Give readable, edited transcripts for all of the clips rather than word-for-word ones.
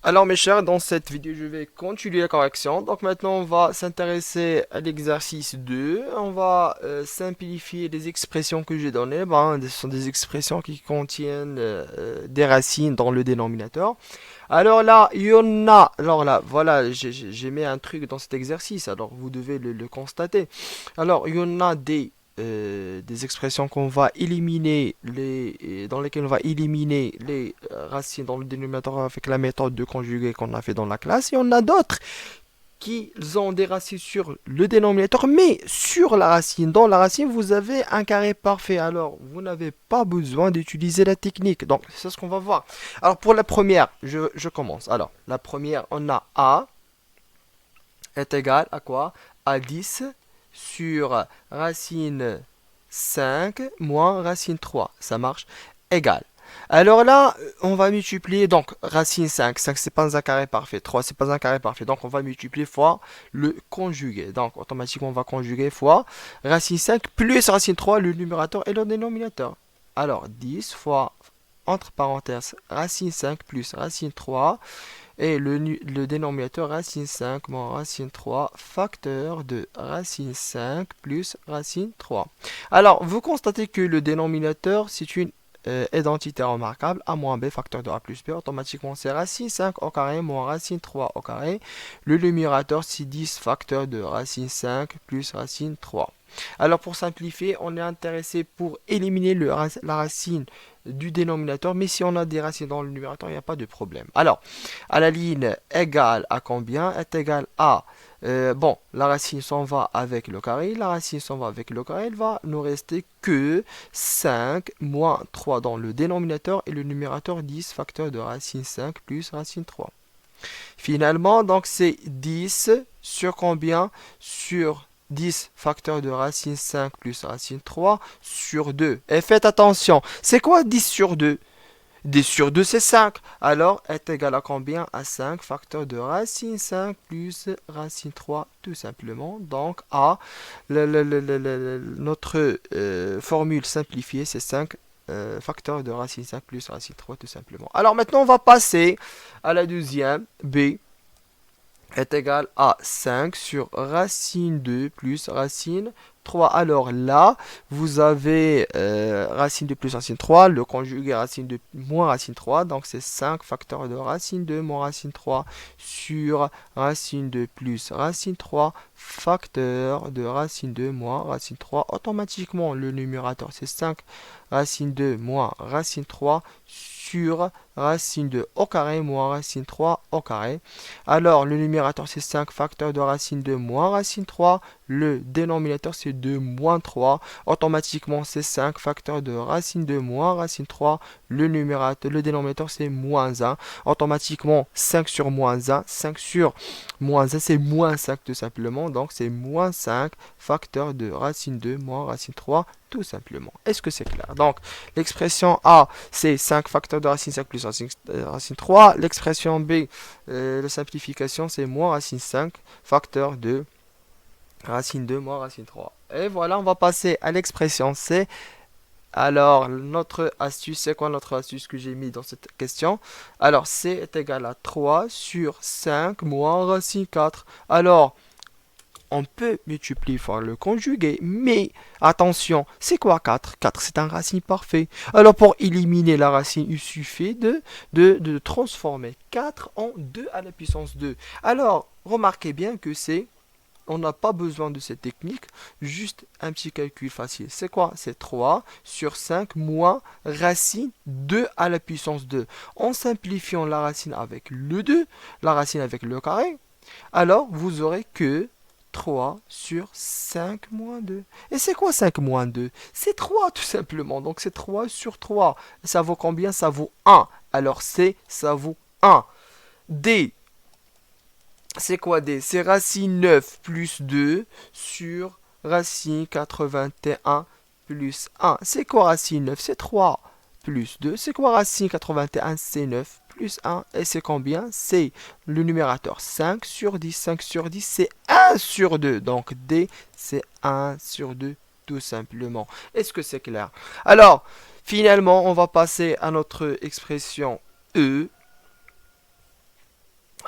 Alors mes chers, dans cette vidéo, je vais continuer la correction. Donc maintenant, on va s'intéresser à l'exercice 2. On va simplifier les expressions que j'ai données. Ce sont des expressions qui contiennent des racines dans le dénominateur. Alors là, il y en a. Alors là, voilà, j'ai mis un truc dans cet exercice. Alors vous devez le constater. Alors, il y en a des expressions qu'on va éliminer dans lesquelles on va éliminer les racines dans le dénominateur avec la méthode de conjuguer qu'on a fait dans la classe. Et on a d'autres qui ont des racines sur le dénominateur, mais sur la racine. Dans la racine, vous avez un carré parfait. Alors, vous n'avez pas besoin d'utiliser la technique. Donc, c'est ce qu'on va voir. Alors, pour la première, je commence. Alors, la première, on a A est égal à quoi? À 10 sur racine 5 moins racine 3. Ça marche? Égal. Alors là, on va multiplier, donc racine 5. 5 c'est pas un carré parfait. 3 c'est pas un carré parfait. Donc on va multiplier fois le conjugué. Donc automatiquement on va conjuguer fois racine 5 plus racine 3, le numérateur et le dénominateur. Alors 10 fois, entre parenthèses, racine 5 plus racine 3 et le dénominateur racine 5 moins racine 3 facteur de racine 5 plus racine 3. Alors, vous constatez que le dénominateur, c'est une identité remarquable. A moins b facteur de a plus b. Automatiquement, c'est racine 5 au carré moins racine 3 au carré. Le numérateur, c'est 10 facteur de racine 5 plus racine 3. Alors pour simplifier, on est intéressé pour éliminer la racine du dénominateur, mais si on a des racines dans le numérateur, il n'y a pas de problème. Alors, à la ligne égale à combien est égal à bon, la racine s'en va avec le carré, la racine s'en va avec le carré, il va nous rester que 5 moins 3 dans le dénominateur et le numérateur 10 facteur de racine 5 plus racine 3. Finalement, donc c'est 10 sur combien? Sur 10 facteur de racine 5 plus racine 3 sur 2. Et faites attention, c'est quoi 10 sur 2? 10 sur 2 c'est 5. Alors est égal à combien? À 5 facteur de racine 5 plus racine 3 tout simplement. Donc à notre formule simplifiée c'est 5 facteur de racine 5 plus racine 3 tout simplement. Alors maintenant on va passer à la deuxième. B est égal à 5 sur racine 2 plus racine 3. Alors là, vous avez racine 2 plus racine 3, le conjugué racine 2 moins racine 3, donc c'est 5 facteur de racine 2 moins racine 3 sur racine 2 plus racine 3 facteur de racine 2 moins racine 3. Automatiquement, le numérateur c'est 5 racine 2 moins racine 3 sur racine 2 au carré moins racine 3 au carré. Alors, le numérateur, c'est 5 facteur de racine 2 moins racine 3. Le dénominateur, c'est 2 moins 3. Automatiquement, c'est 5 facteur de racine 2 moins racine 3. Le dénominateur, c'est moins 1. Automatiquement, 5 sur moins 1. 5 sur moins 1, c'est moins 5 tout simplement. Donc, c'est moins 5 facteur de racine 2 moins racine 3 tout simplement. Est-ce que c'est clair? Donc, l'expression A, c'est 5 facteur de racine 5 plus racine 3. L'expression B, la simplification, c'est moins racine 5 facteur de racine 2 moins racine 3. Et voilà, on va passer à l'expression C. Alors, notre astuce, c'est quoi notre astuce que j'ai mis dans cette question? Alors, C est égal à 3 sur 5 moins racine 4. Alors, on peut multiplier par le conjugué, mais attention, c'est quoi 4? 4 c'est un racine parfait. Alors pour éliminer la racine, il suffit de transformer 4 en 2 à la puissance 2. Alors, remarquez bien que on n'a pas besoin de cette technique, juste un petit calcul facile. C'est quoi? C'est 3 sur 5 moins racine 2 à la puissance 2. En simplifiant la racine avec le 2, la racine avec le carré, alors vous aurez que 3 sur 5 moins 2. Et c'est quoi 5 moins 2? C'est 3 tout simplement. Donc c'est 3 sur 3. Ça vaut combien? Ça vaut 1. Alors C, ça vaut 1. D, c'est quoi D? C'est racine 9 plus 2 sur racine 81 plus 1. C'est quoi racine 9? C'est 3 plus 2. C'est quoi racine 81? C'est 9 plus 1. Et c'est combien? C'est le numérateur 5 sur 10. 5 sur 10, c'est 1 sur 2. Donc D, c'est 1 sur 2 tout simplement. Est-ce que c'est clair? Alors, finalement, on va passer à notre expression E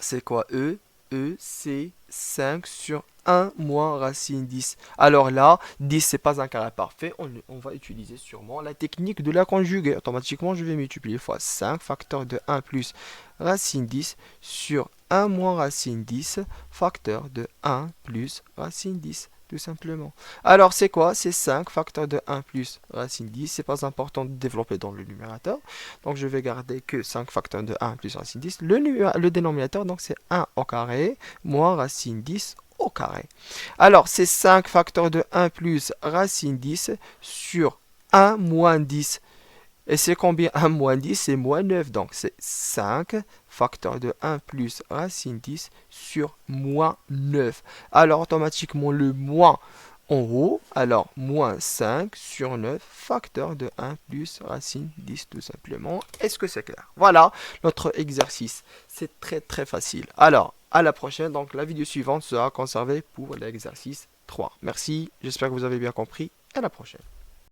c'est quoi E? E, c'est 5 sur 1 moins racine 10. Alors là, 10, c'est pas un carré parfait. On va utiliser sûrement la technique de la conjuguée. Automatiquement, je vais multiplier fois 5, facteur de 1 plus racine 10 sur 1 moins racine 10, facteur de 1 plus racine 10. Tout simplement. Alors, c'est quoi? C'est 5 facteur de 1 plus racine 10. C'est pas important de développer dans le numérateur. Donc, je vais garder que 5 facteur de 1 plus racine 10. Le dénominateur, donc, c'est 1 au carré moins racine 10 au carré. Alors, c'est 5 facteur de 1 plus racine 10 sur 1 moins 10. Et c'est combien? 1 moins 10, c'est moins 9. Donc, c'est 5 facteur de 1 plus racine 10 sur moins 9. Alors, automatiquement, le moins en haut, alors moins 5 sur 9, facteur de 1 plus racine 10, tout simplement. Est-ce que c'est clair? Voilà notre exercice. C'est très très facile. Alors, à la prochaine. Donc, la vidéo suivante sera conservée pour l'exercice 3. Merci, j'espère que vous avez bien compris. À la prochaine.